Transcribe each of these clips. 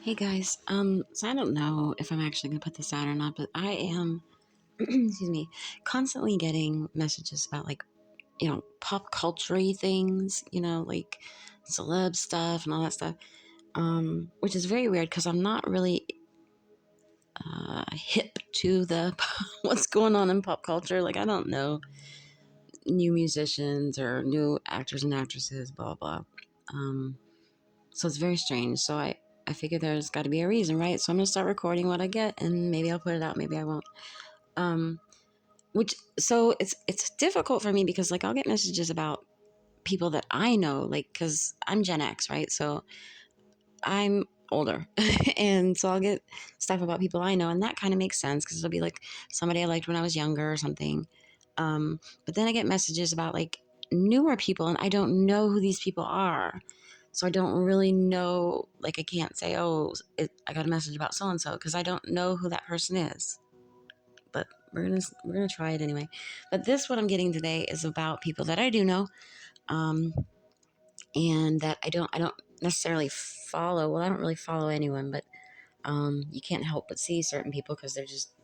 Hey guys, so I don't know if I'm actually gonna put this out or not, but I am, excuse me, constantly getting messages about pop culture things, like celeb stuff and all that stuff, which is very weird because I'm not really hip to the what's going on in pop culture. Like I don't know new musicians or new actors and actresses, blah blah. Um, so it's very strange. So I figure there's got to be a reason, right? So I'm gonna start recording what I get, and maybe I'll put it out, maybe I won't. Um, which so it's difficult for me because like I'll get messages about people that I know, like because I'm Gen X, right? So I'm older, and so I'll get stuff about people I know, and that kind of makes sense because it'll be like somebody I liked when I was younger or something. But then I get messages about like newer people, and I don't know who these people are. So I don't really know, like I can't say, I got a message about so and so because I don't know who that person is. But we're gonna try it anyway. But this what I'm getting today is about people that I do know, um, and that I don't necessarily follow. Well, I don't really follow anyone, but you can't help but see certain people because they're just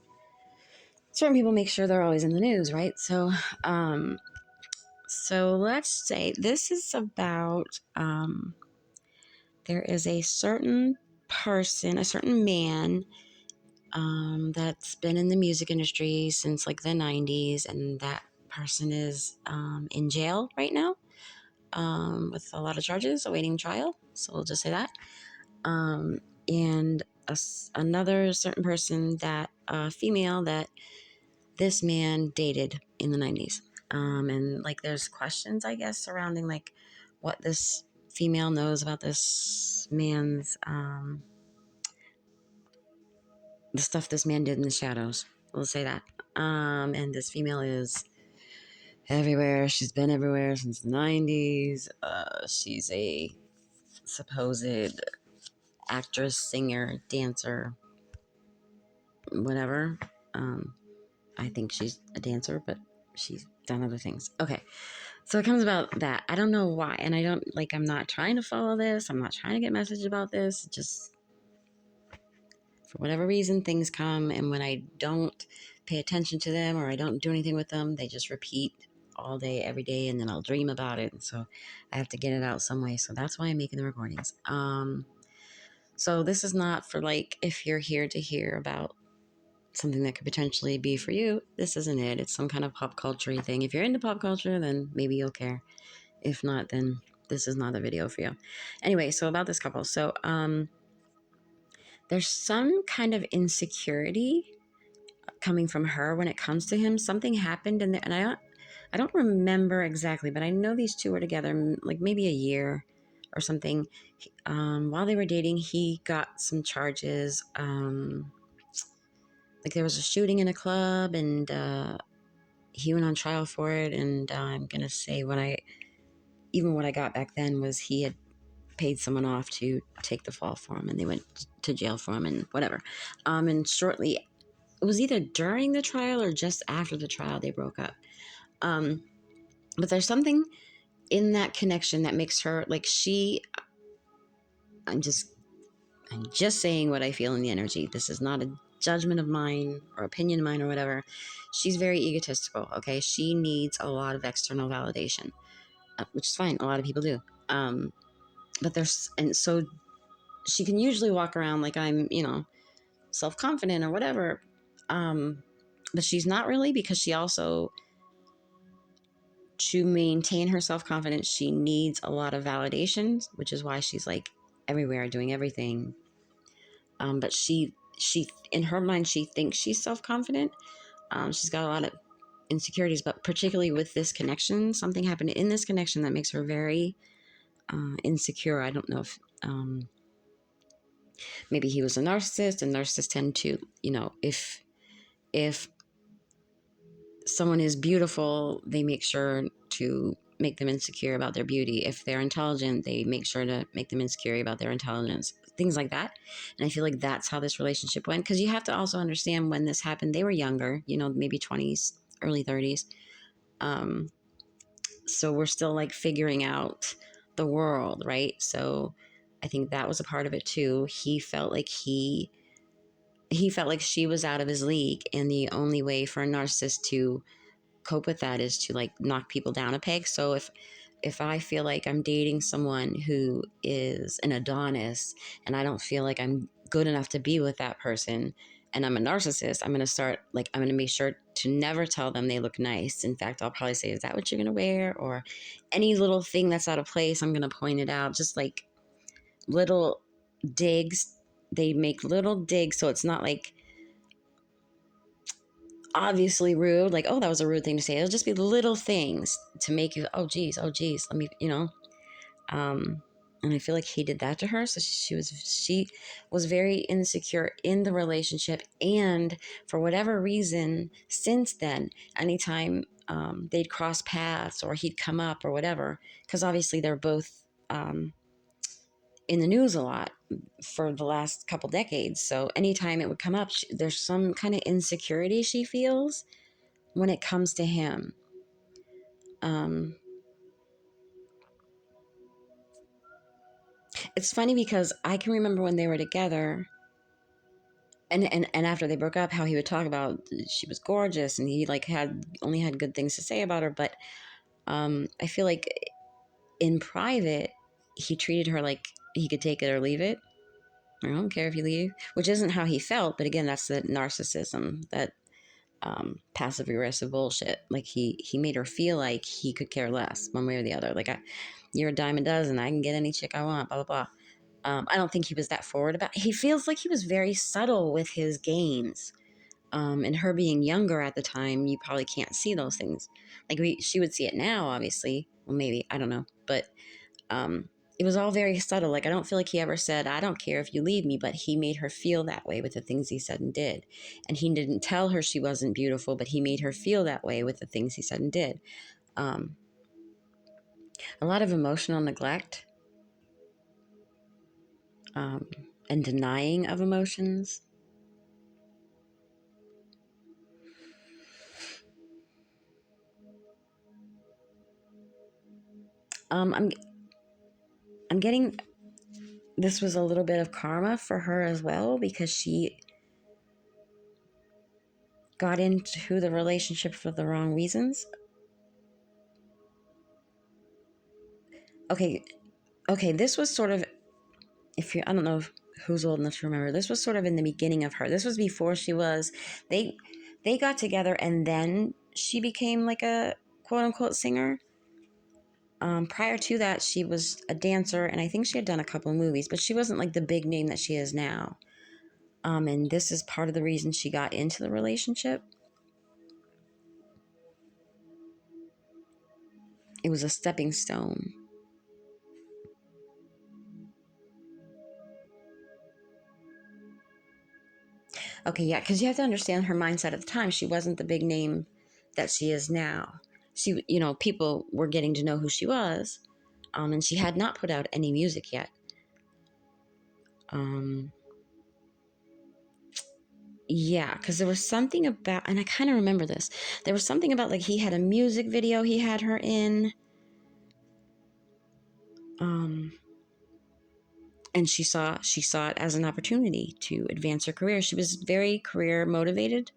certain people make sure they're always in the news, right? So let's say this is about there is a certain person, a certain man that's been in the music industry since like the 90s, and that person is in jail right now with a lot of charges awaiting trial. So we'll just say that. And another certain person, that female that this man dated in the 90s. And like there's questions, I guess, surrounding like what this female knows about this man's the stuff this man did in the shadows. We'll say that. And this female is everywhere. She's been everywhere since the 90s. She's a supposed actress, singer, dancer, whatever. Um, I think she's a dancer, but she's done other things. Okay. So it comes about that. I don't know why. And I don't like, I'm not trying to follow this. I'm not trying to get messages about this. Just for whatever reason, things come, and when I don't pay attention to them or I don't do anything with them, they just repeat all day, every day, and then I'll dream about it. And so I have to get it out some way. So that's why I'm making the recordings. So this is not for like if you're here to hear about something that could potentially be for you. This isn't it. It's some kind of pop culture thing. If you're into pop culture, then maybe you'll care. If not, then this is not the video for you. Anyway, so about this couple. So there's some kind of insecurity coming from her when it comes to him. Something happened, and I don't remember exactly, but I know these two were together like maybe a year or something. While they were dating, he got some charges. Like there was a shooting in a club, and he went on trial for it. And I'm gonna say what I got back then was he had paid someone off to take the fall for him, and they went to jail for him and whatever. And shortly, it was either during the trial or just after the trial they broke up. But there's something in that connection that makes her like I'm just saying what I feel in the energy. This is not a judgment of mine or opinion of mine or whatever. She's very egotistical. Okay, she needs a lot of external validation, which is fine. A lot of people do. But so she can usually walk around like I'm self-confident or whatever, but she's not really, because she also, to maintain her self-confidence, she needs a lot of validation, which is why she's like everywhere doing everything. But she in her mind, she thinks she's self-confident. She's got a lot of insecurities, but particularly with this connection, something happened in this connection that makes her very insecure. I don't know if maybe he was a narcissist, and narcissists tend to, if someone is beautiful, they make sure to make them insecure about their beauty. If they're intelligent, they make sure to make them insecure about their intelligence, things like that. And I feel like that's how this relationship went, because you have to also understand when this happened, they were younger, maybe 20s, early 30s. So we're still like figuring out the world, right? So I think that was a part of it too. He felt like she was out of his league, and the only way for a narcissist to cope with that is to like knock people down a peg. So if I feel like I'm dating someone who is an Adonis and I don't feel like I'm good enough to be with that person, and I'm a narcissist, I'm going to make sure to never tell them they look nice. In fact, I'll probably say, is that what you're going to wear? Or any little thing that's out of place, I'm going to point it out. Just like little digs. They make little digs so it's not like obviously rude, like, oh, that was a rude thing to say. It'll just be little things to make you, oh geez, let me, and I feel like he did that to her. So she was very insecure in the relationship. And for whatever reason, since then, anytime they'd cross paths or he'd come up or whatever, because obviously they're both in the news a lot for the last couple decades. So anytime it would come up, there's some kind of insecurity she feels when it comes to him. Um, it's funny because I can remember when they were together, and after they broke up, how he would talk about she was gorgeous and he like had good things to say about her. But I feel like in private, he treated her like he could take it or leave it. I don't care if you leave, which isn't how he felt. But again, that's the narcissism, that passive aggressive bullshit. Like he made her feel like he could care less one way or the other. Like, you're a dime a dozen. I can get any chick I want. Blah blah blah. I don't think he was that forward about. He feels like he was very subtle with his games. And her being younger at the time, you probably can't see those things. Like she would see it now, obviously. Well, maybe I don't know, but um, it was all very subtle. Like I don't feel like he ever said, "I don't care if you leave me," but he made her feel that way with the things he said and did. And he didn't tell her she wasn't beautiful, but he made her feel that way with the things he said and did. Um, a lot of emotional neglect, um, and denying of emotions. Um, I'm I'm getting this was a little bit of karma for her as well, because she got into the relationship for the wrong reasons. Okay, okay, this was sort of, if you I don't know who's old enough to remember. This was sort of in the beginning of her. This was before she was they they got together and then she became like a quote unquote singer. Prior to that, she was a dancer, and I think she had done a couple of movies, but she wasn't like the big name that she is now. And this is part of the reason she got into the relationship. It was a stepping stone. Okay, yeah, because you have to understand her mindset at the time. She wasn't the big name that she is now. She, people were getting to know who she was, and she had not put out any music yet. Um, yeah, because there was something about, and I kind of remember this. There was something about like he had a music video he had her in, um, and she saw it as an opportunity to advance her career. She was very career motivated.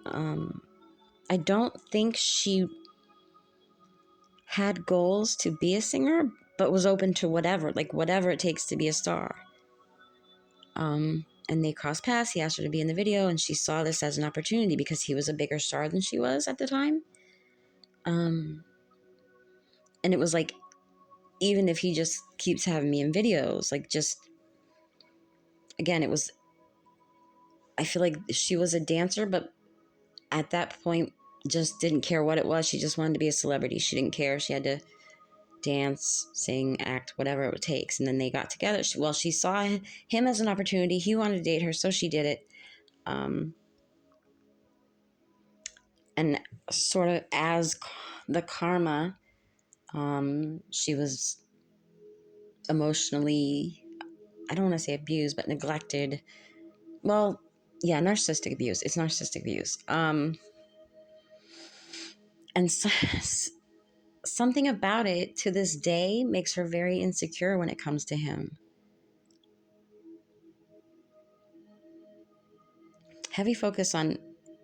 Um, I don't think she had goals to be a singer, but was open to whatever, like whatever it takes to be a star. And they crossed paths. He asked her to be in the video, and she saw this as an opportunity because he was a bigger star than she was at the time. And it was like, even if he just keeps having me in videos, like just, again, it was, I feel like she was a dancer, but at that point just didn't care what it was. She just wanted to be a celebrity. She didn't care. She had to dance, sing, act, whatever it takes. And then they got together. She saw him as an opportunity. He wanted to date her, so she did it. And sort of as the karma, she was emotionally, I don't want to say abused, but neglected. Well, yeah, narcissistic abuse. It's narcissistic abuse. And so, something about it to this day makes her very insecure when it comes to him. Heavy focus on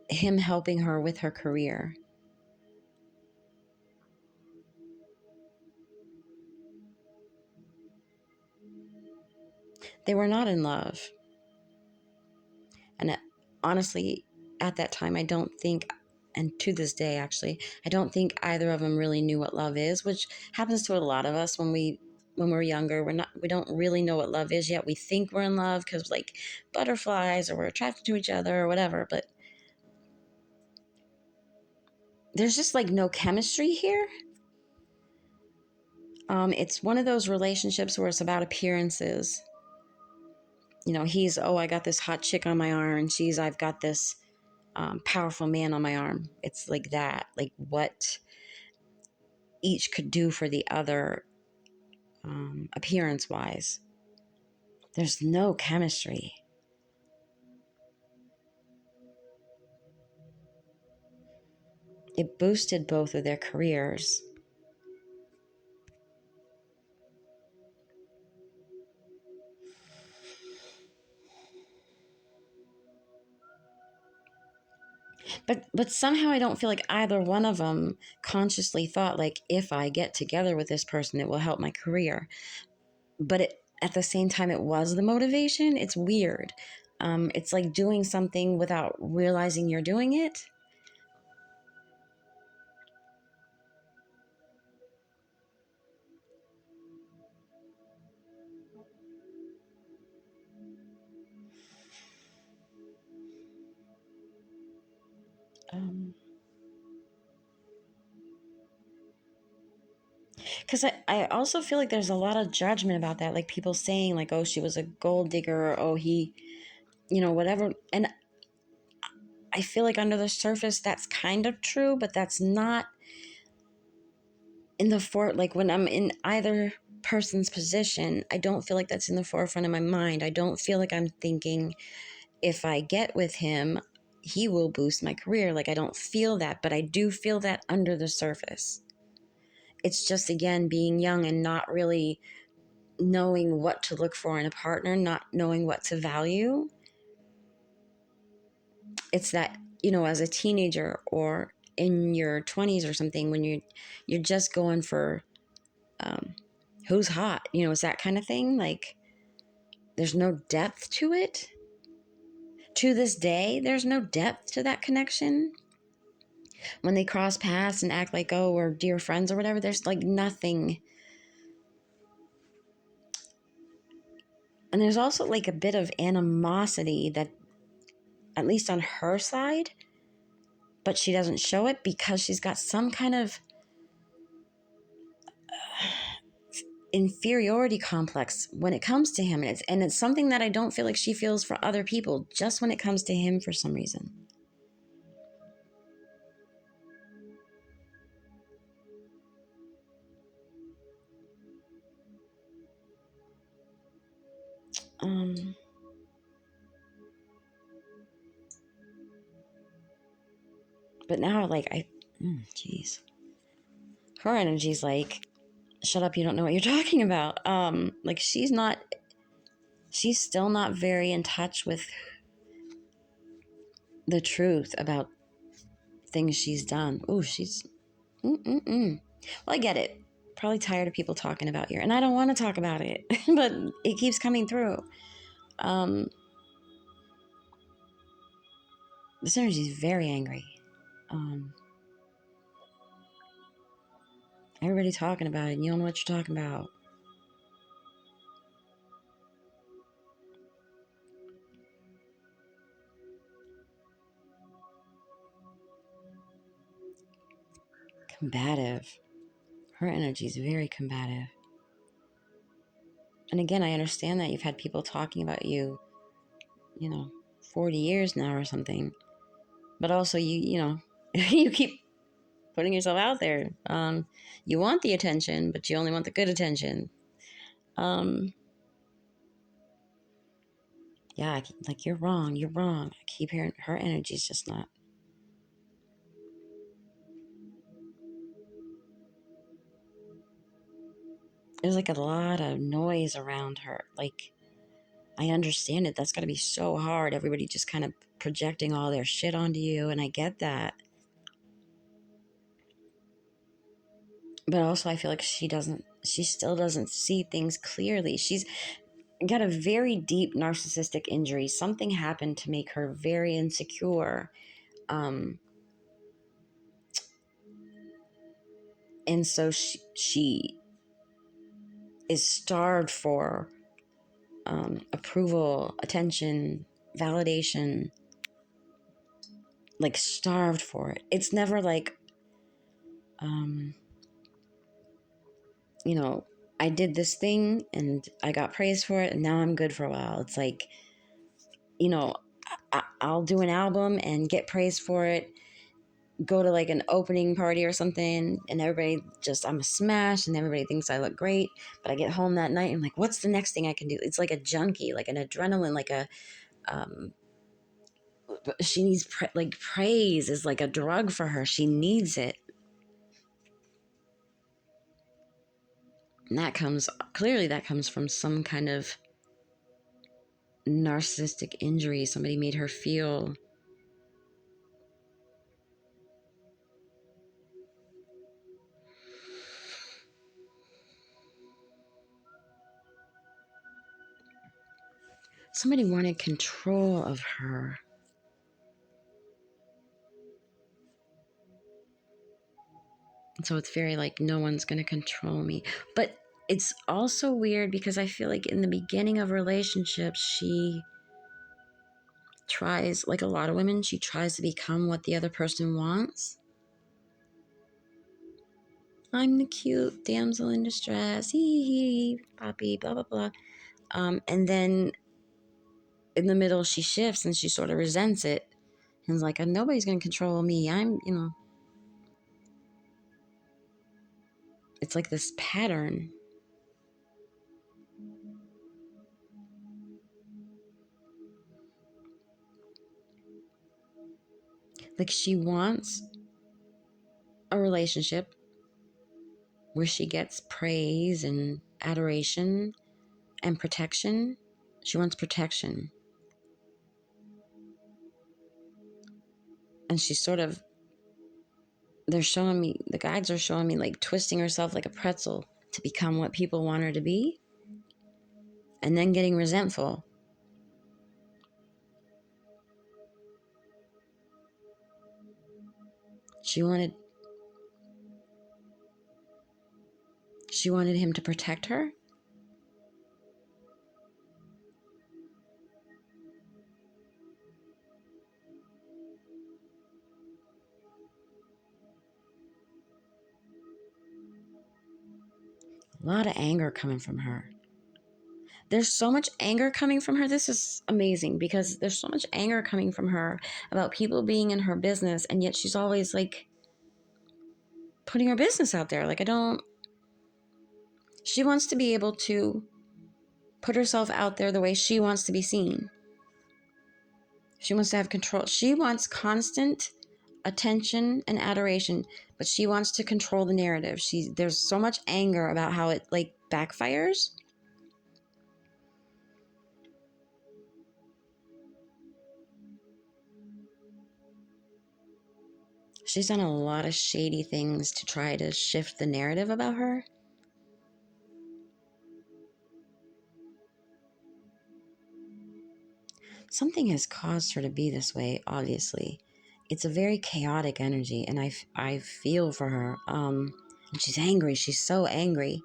him helping her with her career. They were not in love. And honestly, at that time, I don't think, and to this day, actually, I don't think either of them really knew what love is, which happens to a lot of us when we're younger. We don't really know what love is yet. We think we're in love because like butterflies or we're attracted to each other or whatever, but there's just like no chemistry here. It's one of those relationships where it's about appearances. You know, he's, oh, I got this hot chick on my arm, and I've got this powerful man on my arm. It's like that, like what each could do for the other, appearance wise. There's no chemistry. It boosted both of their careers. But somehow I don't feel like either one of them consciously thought like, if I get together with this person, it will help my career. But at the same time, it was the motivation. It's weird. It's like doing something without realizing you're doing it. Um, Because I also feel like there's a lot of judgment about that. Like people saying, like, oh, she was a gold digger, or oh, he, whatever. And I feel like under the surface, that's kind of true, but that's not in the like when I'm in either person's position, I don't feel like that's in the forefront of my mind. I don't feel like I'm thinking, if I get with him, he will boost my career. Like I don't feel that, but I do feel that under the surface. It's just, again, being young and not really knowing what to look for in a partner, not knowing what to value. It's that, as a teenager or in your 20s or something, when you're just going for, who's hot, it's that kind of thing. Like there's no depth to it. To this day, there's no depth to that connection. When they cross paths and act like, oh, we're dear friends or whatever, there's like nothing. And there's also like a bit of animosity that, at least on her side, but she doesn't show it because she's got some kind of inferiority complex when it comes to him. And it's something that I don't feel like she feels for other people, just when it comes to him for some reason. Um, but now, like, jeez. Her energy's like, shut up, you don't know what you're talking about. Like, she's still not very in touch with the truth about things she's done. Ooh, well, I get it. Probably tired of people talking about you, and I don't want to talk about it, but it keeps coming through. Um, this energy is very angry. Um, Everybody talking about it, and you don't know what you're talking about. Combative. Her energy is very combative. And again, I understand that you've had people talking about you, 40 years now or something. But also, you keep putting yourself out there. You want the attention, but you only want the good attention. Yeah, like, you're wrong. You're wrong. I keep hearing her, energy. Her energy's just not. Her energy is just not. Her energy is very combative. And again, I understand that you've had people talking about you, 40 years now or something. But also, you keep putting yourself out there. You want the attention, but you only want the good attention. Yeah, like you're wrong. You're wrong. I keep hearing her energy's just not. there's like a lot of noise around her. Like, I understand it. That's got to be so hard. Everybody just kind of projecting all their shit onto you. And I get that. But also, I feel like she still doesn't see things clearly. She's got a very deep narcissistic injury. Something happened to make her very insecure. Um, and so she is starved for approval, attention, validation, like starved for it. It's never like, um, you know, I did this thing and I got praised for it and now I'm good for a while. It's like, you know, I'll do an album and get praised for it, go to like an opening party or something, and everybody just, I'm a smash and everybody thinks I look great. But I get home that night and I'm like, what's the next thing I can do? It's like a junkie, like an adrenaline, like a, um, she needs like praise is like a drug for her. She needs it. And that comes from some kind of narcissistic injury. Somebody made her feel. Somebody wanted control of her. And so it's very like, no one's going to control me. But it's also weird because I feel like in the beginning of relationships, she tries, like a lot of women, she tries to become what the other person wants. I'm the cute damsel in distress, hee hee, poppy, blah, blah, blah. And then in the middle, she shifts and she sort of resents it. And is like, nobody's going to control me. It's like this pattern. Like she wants a relationship where she gets praise and adoration and protection. She wants protection. And she's sort of, the guides are showing me like twisting herself like a pretzel to become what people want her to be, and then getting resentful. She wanted him to protect her. A lot of anger coming from her. There's so much anger coming from her. This is amazing because there's so much anger coming from her about people being in her business, and yet she's always like putting her business out there. Like, she wants to be able to put herself out there the way she wants to be seen. She wants to have control. She wants constant attention and adoration, but she wants to control the narrative. There's so much anger about how it like backfires. She's done a lot of shady things to try to shift the narrative about her. Something has caused her to be this way, obviously. It's a very chaotic energy, and I feel for her. And she's angry. She's so angry.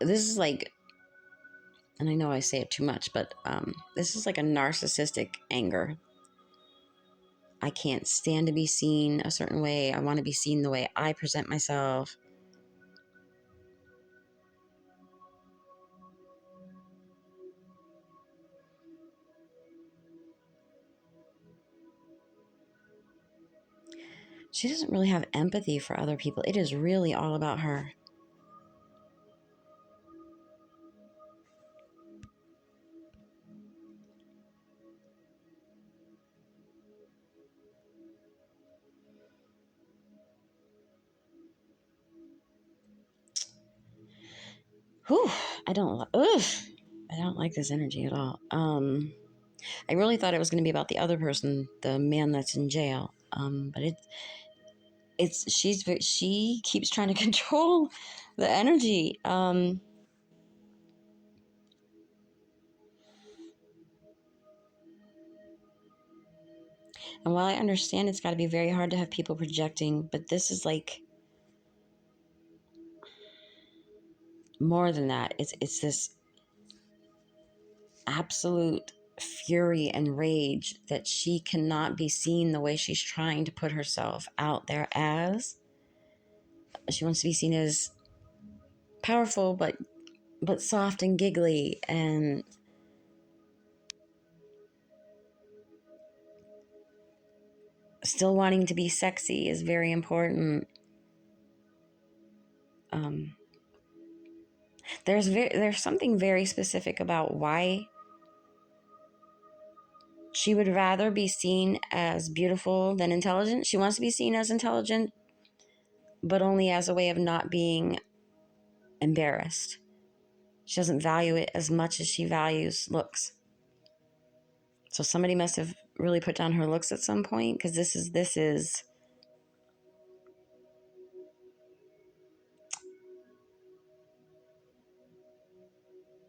This is like, and I know I say it too much, but this is like a narcissistic anger. I can't stand to be seen a certain way. I want to be seen the way I present myself. She doesn't really have empathy for other people. It is really all about her. Whew, I don't like this energy at all. I really thought it was going to be about the other person, the man that's in jail. But she keeps trying to control the energy. And while I understand it's got to be very hard to have people projecting, but this is like more than that. It's this absolute fury and rage that she cannot be seen the way she's trying to put herself out there as. She wants to be seen as powerful, but soft and giggly, and still wanting to be sexy is very important. Um, there's something very specific about why she would rather be seen as beautiful than intelligent. She wants to be seen as intelligent, but only as a way of not being embarrassed. She doesn't value it as much as she values looks. So somebody must have really put down her looks at some point, because this is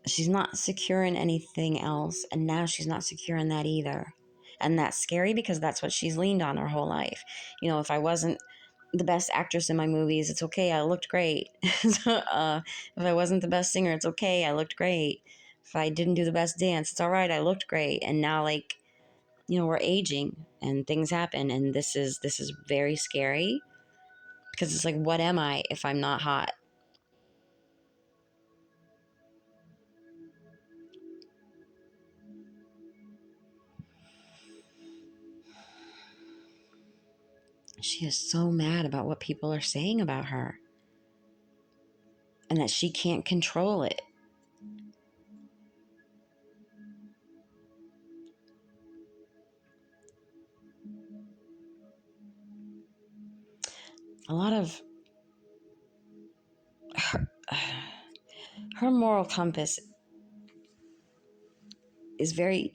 she's not secure in anything else, and now she's not secure in that either. And that's scary, because that's what she's leaned on her whole life. You know, if I wasn't the best actress in my movies, it's okay, I looked great. If I wasn't the best singer, it's okay, I looked great. If I didn't do the best dance, it's all right, I looked great. And now, like, you know, we're aging and things happen, and this is very scary, because it's like, what am I if I'm not hot? She is so mad about what people are saying about her, and that she can't control it. A lot of her, her moral compass is very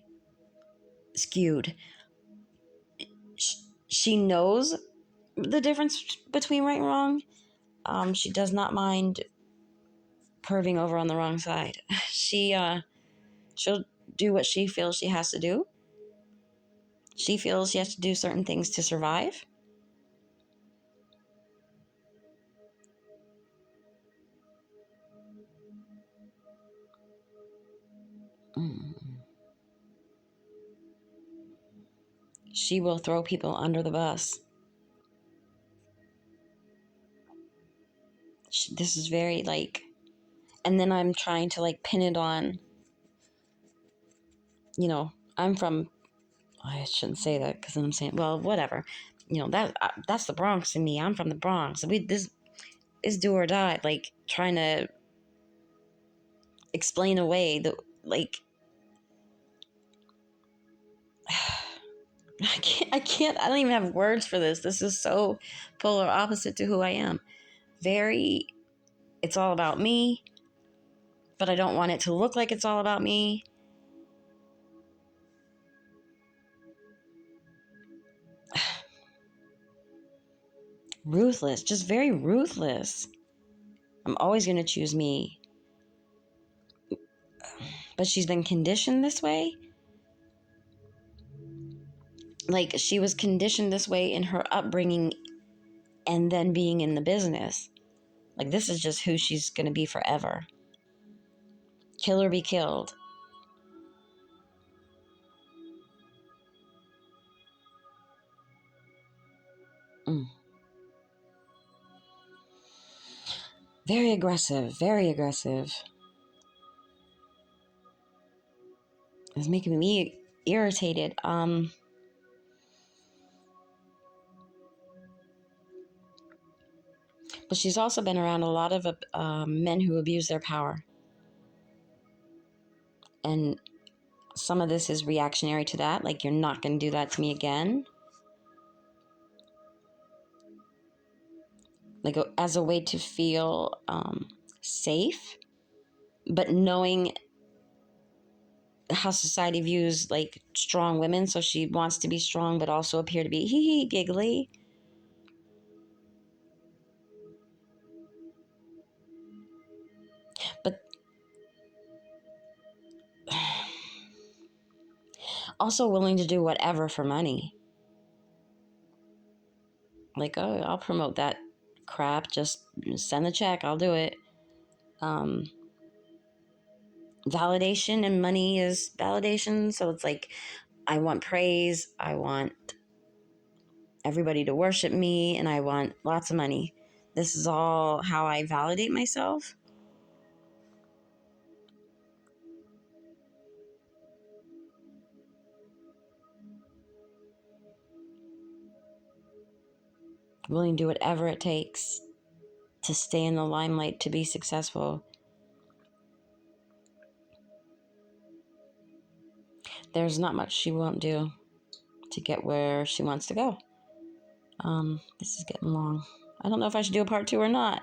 skewed. She knows the difference between right and wrong. She does not mind curving over on the wrong side. She'll do what she feels she has to do. She feels she has to do certain things to survive. She will throw people under the bus. This is very like, and then I'm trying to like pin it on, you know, I'm from, I shouldn't say that, because then I'm saying, well, whatever, you know, that's the Bronx in me. I'm from the Bronx. This is do or die. Like, trying to explain away the, like, I don't even have words for this. This is so polar opposite to who I am. Very, it's all about me, but I don't want it to look like it's all about me. Ruthless, just very ruthless. I'm always going to choose me. But she's been conditioned this way. Like, she was conditioned this way in her upbringing, and then being in the business. Like, this is just who she's going to be forever. Kill or be killed. Mm. Very aggressive, very aggressive. It's making me irritated. But she's also been around a lot of men who abuse their power. And some of this is reactionary to that. Like, you're not going to do that to me again. Like, as a way to feel safe. but knowing how society views like strong women, so she wants to be strong but also appear to be hee hee giggly. But also willing to do whatever for money. Like, oh, I'll promote that crap. Just send the check. I'll do it. Um, Validation and money is validation. So it's like, I want praise. I want everybody to worship me, and I want lots of money. This is all how I validate myself. Willing to do whatever it takes to stay in the limelight, to be successful. There's not much she won't do to get where she wants to go. This is getting long. I don't know if I should do a part 2 or not.